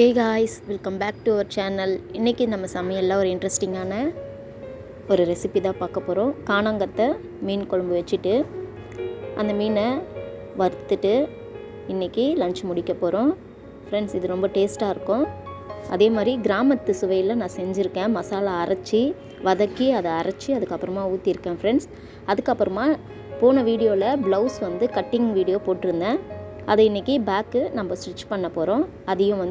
Hey guys, welcome back to our channel. இன்றைக்கி நம்ம சமையலில் ஒரு இன்ட்ரெஸ்டிங்கான ஒரு ரெசிபி தான் பார்க்க போகிறோம். காணாங்கத்தை மீன் குழம்பு வச்சுட்டு அந்த மீனை வறுத்துட்டு இன்றைக்கி லஞ்ச் முடிக்க போகிறோம். ஃப்ரெண்ட்ஸ், இது ரொம்ப டேஸ்ட்டாக இருக்கும். அதே மாதிரி கிராமத்து சுவையில் நான் செஞ்சுருக்கேன். மசாலா அரைச்சி வதக்கி அதை அரைச்சி அதுக்கப்புறமா ஊற்றிருக்கேன் ஃப்ரெண்ட்ஸ். அதுக்கப்புறமா போன வீடியோவில் ப்ளவுஸ் கட்டிங் வீடியோ போட்டிருந்தேன். அதை இன்றைக்கி பேக்கு நம்ம ஸ்டிச் பண்ண போகிறோம். அதையும்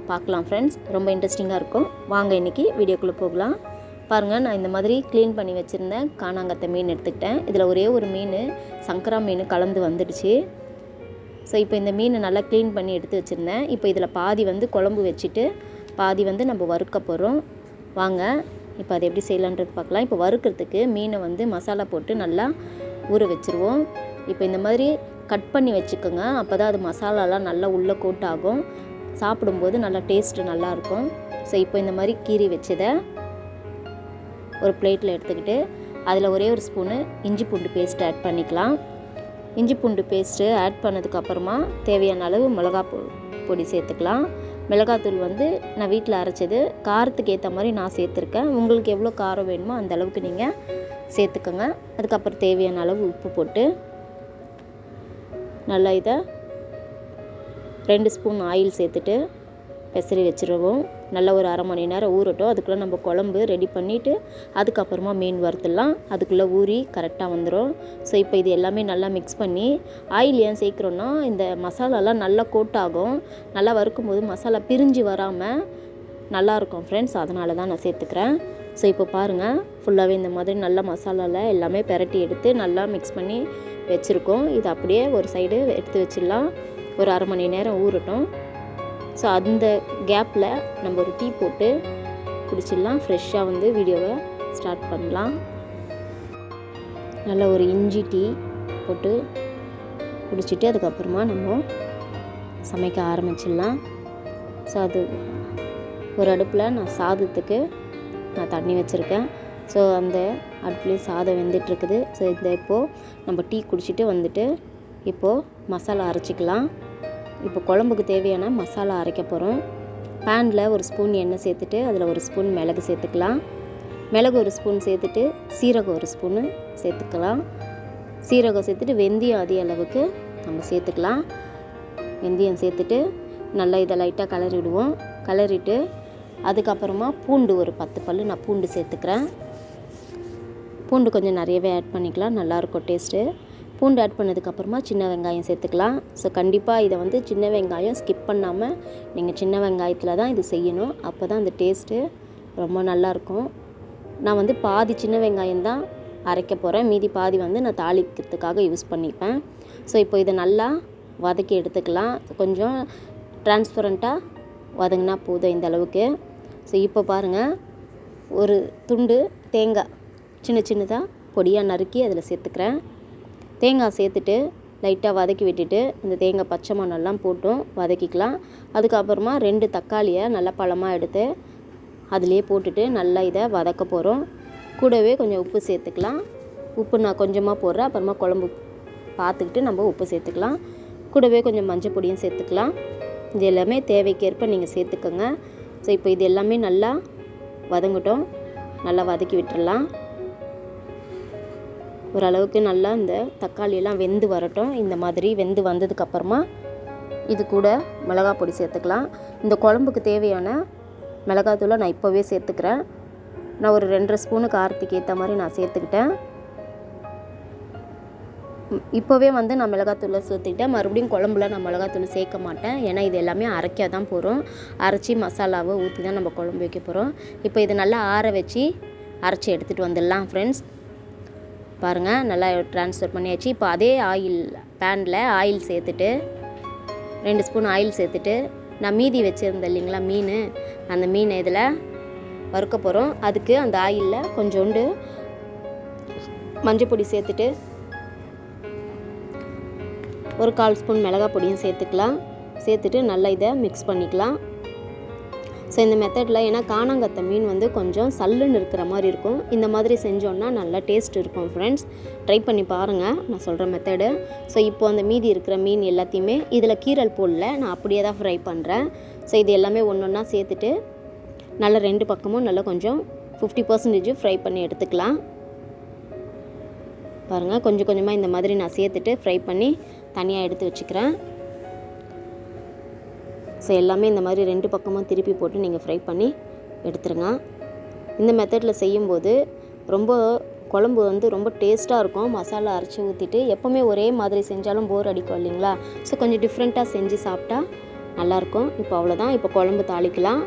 பார்க்கலாம் ஃப்ரெண்ட்ஸ். ரொம்ப இன்ட்ரெஸ்டிங்காக இருக்கும். வாங்க இன்றைக்கி வீடியோக்குள்ளே போகலாம். பாருங்கள், நான் இந்த மாதிரி க்ளீன் பண்ணி வச்சுருந்தேன் காணாங்கத்தை மீன் எடுத்துக்கிட்டேன். இதில் ஒரே ஒரு மீன் சங்கரா மீன் கலந்து வந்துடுச்சு. ஸோ இப்போ இந்த மீனை நல்லா க்ளீன் பண்ணி எடுத்து வச்சுருந்தேன். இப்போ இதில் பாதி குழம்பு வச்சுட்டு பாதி நம்ம வறுக்க போகிறோம். வாங்க இப்போ அதை எப்படி செய்யலான்றது பார்க்கலாம். இப்போ வறுக்கிறதுக்கு மீனை மசாலா போட்டு நல்லா ஊற வச்சுருவோம். இப்போ இந்த மாதிரி கட் பண்ணி வச்சுக்கோங்க. அப்போ தான் அது மசாலாலாம் நல்லா உள்ளே கோட் ஆகும். சாப்பிடும்போது நல்லா டேஸ்ட்டு நல்லாயிருக்கும். ஸோ இப்போ இந்த மாதிரி கீறி வச்சதை ஒரு பிளேட்டில் எடுத்துக்கிட்டு அதில் ஒரே ஒரு ஸ்பூனு இஞ்சி பூண்டு பேஸ்ட்டு ஆட் பண்ணிக்கலாம். இஞ்சி பூண்டு பேஸ்ட்டு ஆட் பண்ணதுக்கப்புறமா தேவையான அளவு பொடி சேர்த்துக்கலாம். மிளகாத்தூள் நான் வீட்டில் அரைச்சது, காரத்துக்கு ஏற்ற மாதிரி நான் சேர்த்துருக்கேன். உங்களுக்கு எவ்வளோ காரம் வேணுமோ அந்த அளவுக்கு நீங்கள் சேர்த்துக்கோங்க. அதுக்கப்புறம் தேவையான அளவு உப்பு போட்டு நல்லா இதை 2 ஸ்பூன் ஆயில் சேர்த்துட்டு பெசரி வச்சுருவோம். நல்லா ஒரு அரை மணி நேரம் ஊறட்டும். அதுக்குள்ளே நம்ம குழம்பு ரெடி பண்ணிவிட்டு அதுக்கப்புறமா மீன் வறுத்துடலாம். அதுக்குள்ளே ஊறி கரெக்டாக வந்துடும். ஸோ இப்போ இது எல்லாமே நல்லா மிக்ஸ் பண்ணி, ஆயில் ஏன் சேர்க்குறோன்னா இந்த மசாலாலாம் நல்லா கோட் ஆகும். நல்லா வறுக்கும்போது மசாலா பிரிஞ்சு வராமல் நல்லாயிருக்கும் ஃப்ரெண்ட்ஸ். அதனால தான் நான் சேர்த்துக்கிறேன். ஸோ இப்போ பாருங்கள், ஃபுல்லாகவே இந்த மாதிரி நல்லா மசாலாவில் எல்லாமே பெரட்டி எடுத்து நல்லா மிக்ஸ் பண்ணி வச்சுருக்கோம். இது அப்படியே ஒரு சைடு எடுத்து வச்சிடலாம். ஒரு அரை மணி நேரம் ஊறட்டும். ஸோ அந்த கேப்பில் நம்ம ஒரு டீ போட்டு குடிச்சிடலாம். ஃப்ரெஷ்ஷாக வீடியோவை ஸ்டார்ட் பண்ணலாம். நல்லா ஒரு இஞ்சி டீ போட்டு குடிச்சிட்டு அதுக்கப்புறமா நம்ம சமைக்க ஆரம்பிச்சிடலாம். ஸோ அது ஒரு அடுப்பில் நான் சாதத்துக்கு நான் தண்ணி வச்சுருக்கேன். ஸோ அந்த அடுப்புலேயே சாதம் வெந்துட்டுருக்குது. ஸோ இப்போது நம்ம டீ குடிச்சிட்டு இப்போது மசாலா அரைச்சிக்கலாம். இப்போ குழம்புக்கு தேவையான மசாலா அரைக்க போகிறோம். பேனில் ஒரு ஸ்பூன் எண்ணெய் சேர்த்துட்டு அதில் ஒரு ஸ்பூன் மிளகு சேர்த்துக்கலாம். மிளகு ஒரு ஸ்பூன் சேர்த்துட்டு சீரகம் ஒரு ஸ்பூனு சேர்த்துக்கலாம். சீரகம் சேர்த்துட்டு வெந்தயம் அதே அளவுக்கு நம்ம சேர்த்துக்கலாம். வெந்தயம் சேர்த்துட்டு நல்லா இதை லைட்டாக கிளறி விடுவோம். கிளறிட்டு அதுக்கப்புறமா பூண்டு ஒரு 10 பல் நான் பூண்டு சேர்த்துக்கிறேன். பூண்டு கொஞ்சம் நிறையவே ஆட் பண்ணிக்கலாம், நல்லாயிருக்கும் டேஸ்ட்டு. பூண்டு ஆட் பண்ணதுக்கப்புறமா சின்ன வெங்காயம் சேர்த்துக்கலாம். ஸோ கண்டிப்பாக இதை சின்ன வெங்காயம் ஸ்கிப் பண்ணாமல் நீங்கள் சின்ன வெங்காயத்தில் தான் இது செய்யணும். அப்போ தான் அந்த டேஸ்ட்டு ரொம்ப நல்லாயிருக்கும். நான் பாதி சின்ன வெங்காயம் தான் அரைக்க போகிறேன். மீதி பாதி நான் தாளிக்கிறதுக்காக யூஸ் பண்ணிப்பேன். ஸோ இப்போ இதை நல்லா வதக்கி எடுத்துக்கலாம். கொஞ்சம் டிரான்ஸ்பரண்ட்டாக வதங்கினா போதும் இந்த அளவுக்கு. ஸோ இப்போ பாருங்கள், ஒரு துண்டு தேங்காய் சின்ன சின்னதாக பொடியாக நறுக்கி அதில் சேர்த்துக்கிறேன். தேங்காய் சேர்த்துட்டு லைட்டாக வதக்கி விட்டுட்டு இந்த தேங்காய் பச்சை மணெல்லாம் போட்டும் வதக்கிக்கலாம். அதுக்கப்புறமா 2 தக்காளியை நல்லா பழமாக எடுத்து அதிலே போட்டுட்டு நல்லா இதை வதக்க போகிறோம். கூடவே கொஞ்சம் உப்பு சேர்த்துக்கலாம். உப்பு நான் கொஞ்சமாக போடுறேன், அப்புறமா குழம்பு பார்த்துக்கிட்டு நம்ம உப்பு சேர்த்துக்கலாம். கூடவே கொஞ்சம் மஞ்சள் பொடியும் சேர்த்துக்கலாம். இது எல்லாமே தேவைக்கேற்ப நீங்கள் சேர்த்துக்கோங்க. ஸோ இப்போ இது எல்லாமே நல்லா வதங்கட்டும். நல்லா வதக்கி விட்டுடலாம். ஓரளவுக்கு நல்லா இந்த தக்காளியெல்லாம் வெந்து வரட்டும். இந்த மாதிரி வெந்து வந்ததுக்கப்புறமா இது கூட மிளகாய் பொடி சேர்த்துக்கலாம். இந்த குழம்புக்கு தேவையான மிளகாத்தூளை நான் இப்போவே சேர்த்துக்கிறேன். நான் ஒரு 2.5 ஸ்பூனு காரத்துக்கு ஏற்ற மாதிரி நான் சேர்த்துக்கிட்டேன். இப்போவே நான் மிளகாத்தூளை சேர்த்துக்கிட்டேன். மறுபடியும் குழம்புல நான் மிளகாத்தூள் சேர்க்க மாட்டேன். ஏன்னா இது எல்லாமே அரைக்க தான் போகிறோம். அரைச்சி மசாலாவை ஊற்றி தான் நம்ம குழம்பு வைக்க போகிறோம். இப்போ இது நல்லா ஆற வச்சு அரைச்சி எடுத்துகிட்டு வந்துடலாம் ஃப்ரெண்ட்ஸ். பாருங்கள், நல்லா ட்ரான்ஸ்ஃபர் பண்ணியாச்சு. இப்போ அதே பேனில் ஆயில் சேர்த்துட்டு 2 ஸ்பூன் ஆயில் சேர்த்துட்டு நான் மீதி வச்சுருந்தேன் இல்லைங்களா மீன், அந்த மீனை இதில் வறுக்க போகிறோம். அதுக்கு அந்த ஆயிலில் கொஞ்சோண்டு மஞ்சள் பொடி சேர்த்துட்டு ஒரு 1/4 ஸ்பூன் மிளகாய் பொடியும் சேர்த்துக்கலாம். சேர்த்துட்டு நல்லா இதை மிக்ஸ் பண்ணிக்கலாம். ஸோ இந்த மெத்தடில், ஏன்னா காணாங்கத்தை மீன் கொஞ்சம் சல்லுன்னு இருக்கிற மாதிரி இருக்கும். இந்த மாதிரி செஞ்சோன்னா நல்லா டேஸ்ட் இருக்கும் ஃப்ரெண்ட்ஸ். ட்ரை பண்ணி பாருங்கள் நான் சொல்கிற மெத்தடு. ஸோ இப்போ அந்த மீதி இருக்கிற மீன் எல்லாத்தையுமே இதில் கீரல் போடல, நான் அப்படியே தான் ஃப்ரை பண்ணுறேன். ஸோ இது எல்லாமே ஒன்று ஒன்றா சேர்த்துட்டு நல்லா 2 பக்கமும் நல்லா கொஞ்சம் 50% ஃப்ரை பண்ணி எடுத்துக்கலாம். பாருங்கள், கொஞ்சம் கொஞ்சமாக இந்த மாதிரி நான் சேர்த்துட்டு ஃப்ரை பண்ணி தனியாக எடுத்து வச்சுக்கிறேன். ஸோ எல்லாமே இந்த மாதிரி 2 பக்கமும் திருப்பி போட்டு நீங்கள் ஃப்ரை பண்ணி எடுத்துருங்க. இந்த மெத்தடில் செய்யும்போது ரொம்ப குழம்பு வந்து ரொம்ப டேஸ்ட்டாக இருக்கும். மசாலா அரைச்சி ஊற்றிட்டு எப்போவுமே ஒரே மாதிரி செஞ்சாலும் போர் அடிக்கும் இல்லைங்களா? ஸோ கொஞ்சம் டிஃப்ரெண்ட்டாக செஞ்சு சாப்பிட்டா நல்லாயிருக்கும். இப்போ அவ்வளோதான். இப்போ குழம்பு தாளிக்கலாம்.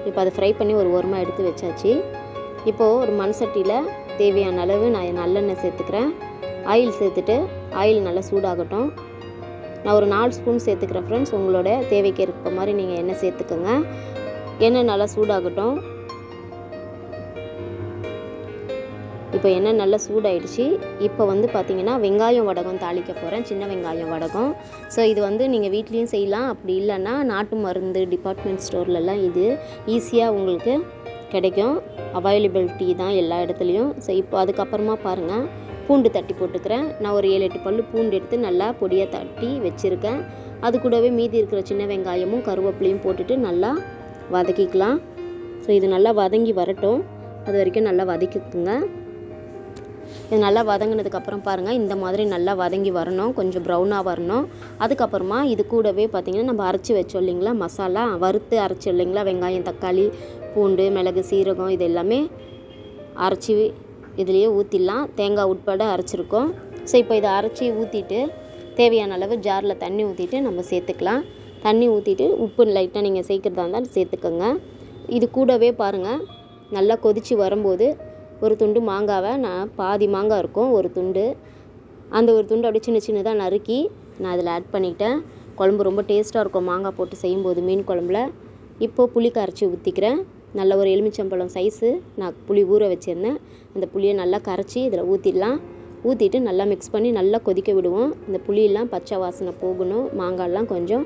இப்போ அதை ஃப்ரை பண்ணி ஒரு ஓரமாக எடுத்து வச்சாச்சு. இப்போது ஒரு மண் சட்டியில் தேவையான அளவு நான் நல்லெண்ணெய் சேர்த்துக்கிறேன். ஆயில் சேர்த்துட்டு ஆயில் நல்லா சூடாகட்டும். நான் ஒரு 4 ஸ்பூன் சேர்த்துக்கிறேன் ஃப்ரெண்ட்ஸ். உங்களோட தேவைக்கு இருக்க மாதிரி நீங்கள் எண்ணெய் சேர்த்துக்கோங்க. எண்ணெய் நல்லா சூடாகட்டும். இப்போ எண்ணெய் நல்லா சூடாயிடுச்சு. இப்போ வந்து பார்த்திங்கன்னா வெங்காயம் வடகம் தாளிக்க போகிறேன். சின்ன வெங்காயம் வடகம். ஸோ இது வந்து நீங்கள் வீட்லேயும் செய்யலாம். அப்படி இல்லைன்னா நாட்டு மருந்து டிபார்ட்மெண்ட் ஸ்டோர்லலாம் இது ஈஸியாக உங்களுக்கு கிடைக்கும். அவைலபிலிட்டி தான் எல்லா இடத்துலையும். ஸோ இப்போ அதுக்கப்புறமா பாருங்கள், பூண்டு தட்டி போட்டுக்கிறேன். நான் ஒரு 7-8 பல் பூண்டு எடுத்து நல்லா பொடியாக தட்டி வச்சுருக்கேன். அது கூடவே மீதி இருக்கிற சின்ன வெங்காயமும் கருவேப்பிலையும் போட்டுட்டு நல்லா வதக்கிக்கலாம். ஸோ இது நல்லா வதங்கி வரட்டும். அது வரைக்கும் நல்லா வதக்கிக்குங்க. இது நல்லா வதங்கினதுக்கப்புறம் பாருங்கள், இந்த மாதிரி நல்லா வதங்கி வரணும். கொஞ்சம் ப்ரௌனாக வரணும். அதுக்கப்புறமா இது கூடவே பார்த்திங்கன்னா நம்ம அரைச்சி வச்சோம் இல்லைங்களா, மசாலா வறுத்து அரைச்சோம் இல்லைங்களா, வெங்காயம், தக்காளி, பூண்டு, மிளகு, சீரகம் இது எல்லாமே அரைச்சி இதுலேயே ஊற்றிடலாம். தேங்காய் உட்பட அரைச்சிருக்கோம். ஸோ இப்போ இதை அரைச்சி ஊற்றிட்டு தேவையான அளவு ஜாரில் தண்ணி ஊற்றிட்டு நம்ம சேர்த்துக்கலாம். தண்ணி ஊற்றிட்டு உப்பு லைட்டாக நீங்கள் சேர்க்குறதா இருந்தால் சேர்த்துக்கோங்க. இது கூடவே பாருங்கள், நல்லா கொதித்து வரும்போது ஒரு துண்டு மாங்காவை, நான் பாதி மாங்காய் இருக்கும் ஒரு துண்டு, அந்த ஒரு துண்டு அப்படியே சின்ன சின்னதாக நறுக்கி நான் அதில் ஆட் பண்ணிட்டேன். குழம்பு ரொம்ப டேஸ்ட்டாக இருக்கும் மாங்காய் போட்டு செய்யும்போது மீன் குழம்புல. இப்போது புளி கரைச்சி ஊற்றிக்கிறேன். நல்ல ஒரு எலுமிச்சம்பழம் சைஸு நான் புளி ஊற வச்சுருந்தேன். அந்த புளியை நல்லா கரைச்சி இதில் ஊற்றிடலாம். ஊற்றிட்டு நல்லா மிக்ஸ் பண்ணி நல்லா கொதிக்க விடுவோம். இந்த புளியெல்லாம் பச்சை வாசனை போகணும். மாங்காயெல்லாம் கொஞ்சம்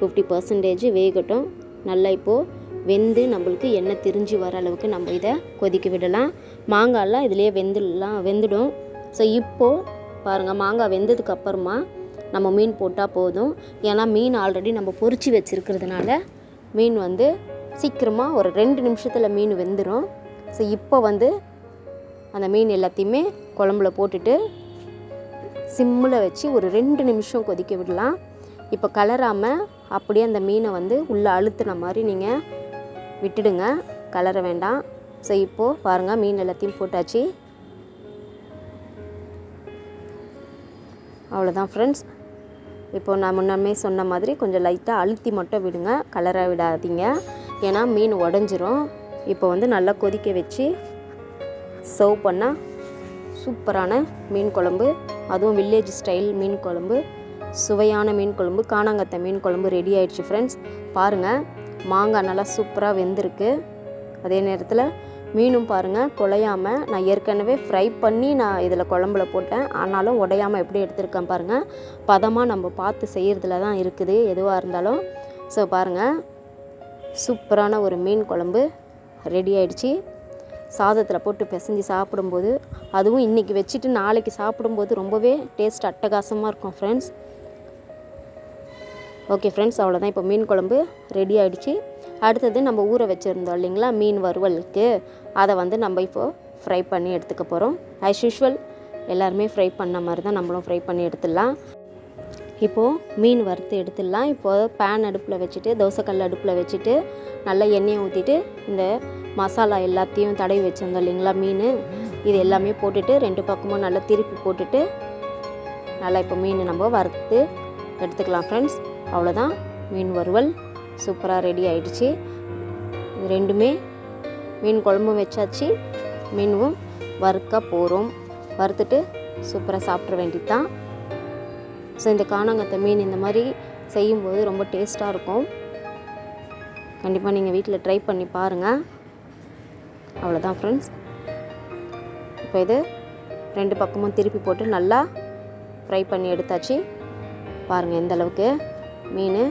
50% வேகட்டும். நல்லா இப்போது வெந்து நம்மளுக்கு எண்ணெய் திரிஞ்சு வர அளவுக்கு நம்ம இதை கொதிக்க விடலாம். மாங்காயெல்லாம் இதிலே வெந்துடும். ஸோ இப்போது பாருங்கள், மாங்காய் வெந்ததுக்கப்புறமா நம்ம மீன் போட்டால் போதும். ஏன்னா மீன் ஆல்ரெடி நம்ம பொரிச்சு வச்சுருக்கிறதுனால மீன் வந்து சீக்கிரமாக ஒரு 2 நிமிஷத்தில் மீன் வெந்துடும். ஸோ இப்போ வந்து அந்த மீன் எல்லாத்தையுமே குழம்புல போட்டுட்டு சிம்மில் வச்சு ஒரு 2 நிமிஷம் கொதிக்க விடலாம். இப்போ கலராமல் அப்படியே அந்த மீனை வந்து உள்ளே அழுத்துன மாதிரி நீங்கள் விட்டுடுங்க, கலர வேண்டாம். ஸோ இப்போது பாருங்கள், மீன் எல்லாத்தையும் போட்டாச்சு. அவ்வளோதான் ஃப்ரெண்ட்ஸ். இப்போது நான் முன்னமே சொன்ன மாதிரி கொஞ்சம் லைட்டாக அழுத்தி மட்டும் விடுங்க, கலர விடாதீங்க. ஏன்னா மீன் உடஞ்சிரும். இப்போ வந்து நல்லா கொதிக்க வச்சு சர்வ் பண்ணால் சூப்பரான மீன் குழம்பு, அதுவும் வில்லேஜ் ஸ்டைல் மீன் குழம்பு, சுவையான மீன் குழம்பு, காணாங்கத்தை மீன் குழம்பு ரெடி ஆயிடுச்சு ஃப்ரெண்ட்ஸ். பாருங்கள், மாங்காய் நல்லா சூப்பராக வெந்திருக்கு. அதே நேரத்தில் மீனும் பாருங்கள் குழையாமல், நான் ஏற்கனவே ஃப்ரை பண்ணி நான் இதில் குழம்புல போட்டேன். ஆனாலும் உடையாமல் எப்படி எடுத்துருக்கேன் பாருங்கள். பதமாக நம்ம பார்த்து செய்கிறதுல தான் இருக்குது எதுவாக இருந்தாலும். ஸோ பாருங்கள், சூப்பரான ஒரு மீன் குழம்பு ரெடி ஆயிடுச்சு. சாதத்தில் போட்டு பிசைஞ்சு சாப்பிடும்போது, அதுவும் இன்றைக்கி வச்சுட்டு நாளைக்கு சாப்பிடும்போது ரொம்பவே டேஸ்ட் அட்டகாசமாக இருக்கும் ஃப்ரெண்ட்ஸ். ஓகே ஃப்ரெண்ட்ஸ், அவ்வளோதான். இப்போ மீன் குழம்பு ரெடி ஆகிடுச்சு. அடுத்தது நம்ம ஊற வச்சுருந்தோம் இல்லைங்களா மீன் வறுவலுக்கு, அதை வந்து நம்ம இப்போது ஃப்ரை பண்ணி எடுத்துக்க போகிறோம். ஆஸ் யூஷுவல் எல்லாருமே ஃப்ரை பண்ண மாதிரி தான் நம்மளும் ஃப்ரை பண்ணி எடுத்துடலாம். இப்போது மீன் வறுத்து எடுத்துடலாம். இப்போது பேன் அடுப்பில் வச்சுட்டு, தோசைக்கல் அடுப்பில் வச்சுட்டு நல்லா எண்ணெயை ஊற்றிட்டு இந்த மசாலா எல்லாத்தையும் தடவி வச்சுருந்தோம் இல்லைங்களா மீன், இது எல்லாமே போட்டுட்டு 2 பக்கமும் நல்லா திருப்பி போட்டுட்டு நல்லா இப்போ மீன் நம்ம வறுத்து எடுத்துக்கலாம் ஃப்ரெண்ட்ஸ். அவ்வளோதான், மீன் வறுவல் சூப்பராக ரெடி ஆகிடுச்சு. இது ரெண்டுமே மீன் குழம்பும் வச்சாச்சு, மீனும் வறுக்க போகிறோம். வறுத்துட்டு சூப்பராக சாப்பிட்ற வேண்டியது தான். ஸோ இந்த காணாங்கத்தை மீன் இந்த மாதிரி செய்யும்போது ரொம்ப டேஸ்ட்டாக இருக்கும். கண்டிப்பாக நீங்கள் வீட்டில் ட்ரை பண்ணி பாருங்கள். அவ்வளோதான் ஃப்ரெண்ட்ஸ். இப்போ இது 2 பக்கமும் திருப்பி போட்டு நல்லா ஃப்ரை பண்ணி எடுத்தாச்சு. பாருங்கள் எந்த அளவுக்கு மீன்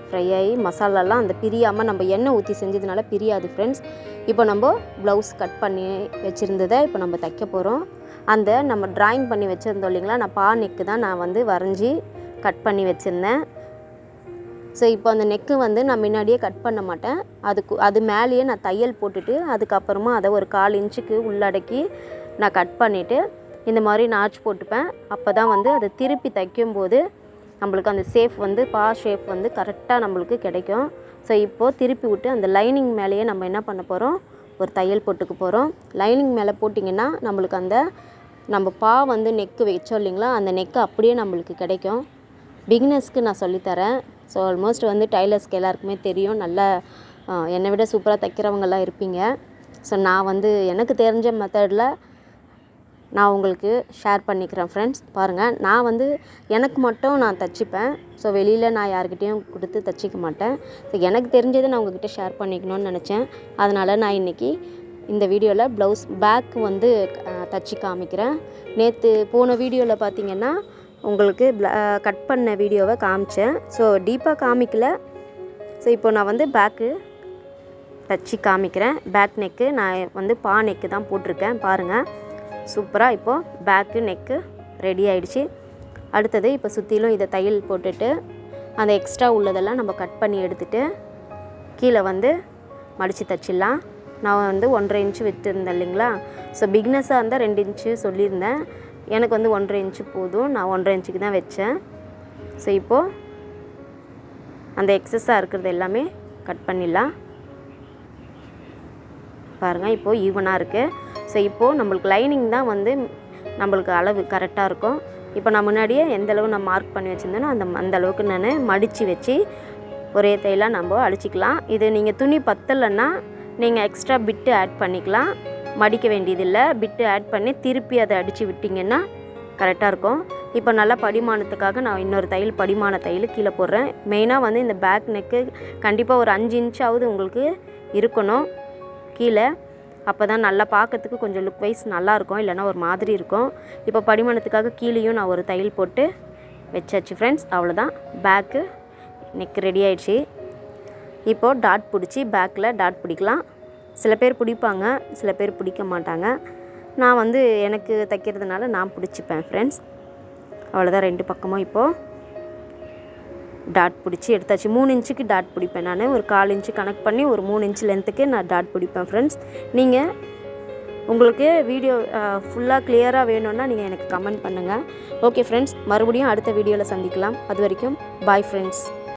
ஃப்ரை ஆகி மசாலாலாம் அந்த பிரியாமல், நம்ம எண்ணெய் ஊற்றி செஞ்சதுனால பிரியாது ஃப்ரெண்ட்ஸ். இப்போ நம்ம ப்ளவுஸ் கட் பண்ணி வச்சுருந்ததை இப்போ நம்ம தைக்க போகிறோம். அந்த நம்ம ட்ராயிங் பண்ணி வச்சுருந்தோம் இல்லைங்களா, நான் நெக்கு தான் நான் வந்து வரைஞ்சி கட் பண்ணி வச்சுருந்தேன். ஸோ இப்போ அந்த நெக்கு வந்து நான் முன்னாடியே கட் பண்ண மாட்டேன். அது மேலேயே நான் தையல் போட்டுட்டு அதுக்கப்புறமா அதை ஒரு 1/4 இன்ச்சுக்கு உள்ளடக்கி நான் கட் பண்ணிவிட்டு இந்த மாதிரி நாச் போட்டுப்பேன். அப்போ தான் வந்து அதை திருப்பி தைக்கும்போது நம்மளுக்கு அந்த ஷேப் வந்து ஷேப் வந்து கரெக்டாக நம்மளுக்கு கிடைக்கும். ஸோ இப்போது திருப்பி விட்டு அந்த லைனிங் மேலேயே நம்ம என்ன பண்ண போகிறோம், ஒரு தையல் போட்டுக்க போகிறோம். லைனிங் மேலே போட்டிங்கன்னா நம்மளுக்கு அந்த நம்ம வந்து நெக்கு வச்சோம் இல்லைங்களா, அந்த நெக்கு அப்படியே நம்மளுக்கு கிடைக்கும். பிகினர்ஸ்க்கு நான் சொல்லித்தரேன். ஸோ ஆல்மோஸ்ட் வந்து டைலர்ஸ்க்கு எல்லாருக்குமே தெரியும். நல்லா என்னை விட சூப்பராக தைக்கிறவங்கெல்லாம் இருப்பீங்க. ஸோ நான் வந்து எனக்கு தெரிஞ்ச மெத்தடில் நான் உங்களுக்கு ஷேர் பண்ணிக்கிறேன் ஃப்ரெண்ட்ஸ். பாருங்கள், நான் வந்து எனக்கு மட்டும் நான் தைச்சிப்பேன். ஸோ வெளியில் நான் யார்கிட்டையும் கொடுத்து தைச்சிக்க மாட்டேன். ஸோ எனக்கு தெரிஞ்சதை நான் உங்கள்கிட்ட ஷேர் பண்ணிக்கணும்னு நினச்சேன். அதனால் நான் இன்றைக்கி இந்த வீடியோவில் ப்ளவுஸ் பேக் வந்து தைச்சி காமிக்கிறேன். போன வீடியோவில் பார்த்திங்கன்னா உங்களுக்கு கட் பண்ண வீடியோவை காமிச்சேன். ஸோ டீப்பாக காமிக்கல. ஸோ இப்போ நான் வந்து பேக்கு தைச்சி காமிக்கிறேன். பேக் நெக்கு நான் வந்து நெக்கு தான் போட்டிருக்கேன். பாருங்கள், சூப்பராக இப்போது பேக்கு நெக்கு ரெடி ஆகிடுச்சு. அடுத்தது இப்போ சுற்றிலும் இதை தையல் போட்டுட்டு அந்த எக்ஸ்ட்ரா உள்ளதெல்லாம் நம்ம கட் பண்ணி எடுத்துகிட்டு கீழே வந்து மடித்து தைச்சிடலாம். நான் வந்து 1.5 இன்ச்சு விட்டுருந்தேன் இல்லைங்களா. ஸோ பிக்னஸாக இருந்தால் 2 இன்ச்சு சொல்லியிருந்தேன். எனக்கு வந்து 1.5 இன்ச்சு போதும். நான் 1.5 இன்ச்சுக்கு தான் வச்சேன். ஸோ இப்போது அந்த எக்ஸஸாக இருக்கிறது எல்லாமே கட் பண்ணிடலாம். பாருங்கள், இப்போது ஈவனாக இருக்குது. ஸோ இப்போது நம்மளுக்கு லைனிங் தான் வந்து நம்மளுக்கு அளவு கரெக்டாக இருக்கும். இப்போ நான் முன்னாடியே எந்த அளவு நான் மார்க் பண்ணி வச்சுருந்தேனோ அந்த அளவுக்கு நான் மடித்து வச்சு ஒரே தையலாக நம்ம அடிச்சிக்கலாம். இது நீங்கள் துணி பத்தலைன்னா நீங்கள் எக்ஸ்ட்ரா பிட்டு ஆட் பண்ணிக்கலாம். மடிக்க வேண்டியதில்லை. பிட்டு ஆட் பண்ணி திருப்பி அதை அடித்து விட்டிங்கன்னா கரெக்டாக இருக்கும். இப்போ நல்லா படிமானத்துக்காக நான் இன்னொரு படிமான தையல் கீழே போடுறேன். மெயினாக வந்து இந்த பேக் நெக்கு கண்டிப்பாக ஒரு 5 இன்ச்சாவது உங்களுக்கு இருக்கணும் கீழே. அப்போ தான் நல்லா பார்க்கறதுக்கு கொஞ்சம் லுக் வைஸ் நல்லாயிருக்கும், இல்லைனா ஒரு மாதிரி இருக்கும். இப்போ படிமானத்துக்காக கீழேயும் நான் ஒரு தையல் போட்டு வச்சாச்சு ஃப்ரெண்ட்ஸ். அவ்வளோதான், பேக்கு நெக் ரெடி ஆகிடுச்சு. இப்போது டாட் பிடிச்சி பேக்கில் டாட் பிடிக்கலாம். சில பேர் பிடிப்பாங்க, சில பேர் பிடிக்க மாட்டாங்க. நான் வந்து எனக்கு தைக்கிறதுனால நான் பிடிச்சிப்பேன் ஃப்ரெண்ட்ஸ். அவ்வளோதான், 2 பக்கமும் இப்போது டாட் பிடிச்சி எடுத்தாச்சு. 3 இன்ச்சுக்கு டாட் பிடிப்பேன் நான். ஒரு 1/4 இன்ச்சு கனெக்ட் பண்ணி ஒரு 3 இன்ச்சு லென்த்துக்கு நான் டாட் பிடிப்பேன் ஃப்ரெண்ட்ஸ். நீங்கள் உங்களுக்கு வீடியோ ஃபுல்லாக கிளியராக வேணும்னா நீங்கள் எனக்கு கமெண்ட் பண்ணுங்கள். ஓகே ஃப்ரெண்ட்ஸ், மறுபடியும் அடுத்த வீடியோவில் சந்திக்கலாம். அது வரைக்கும் பாய் ஃப்ரெண்ட்ஸ்.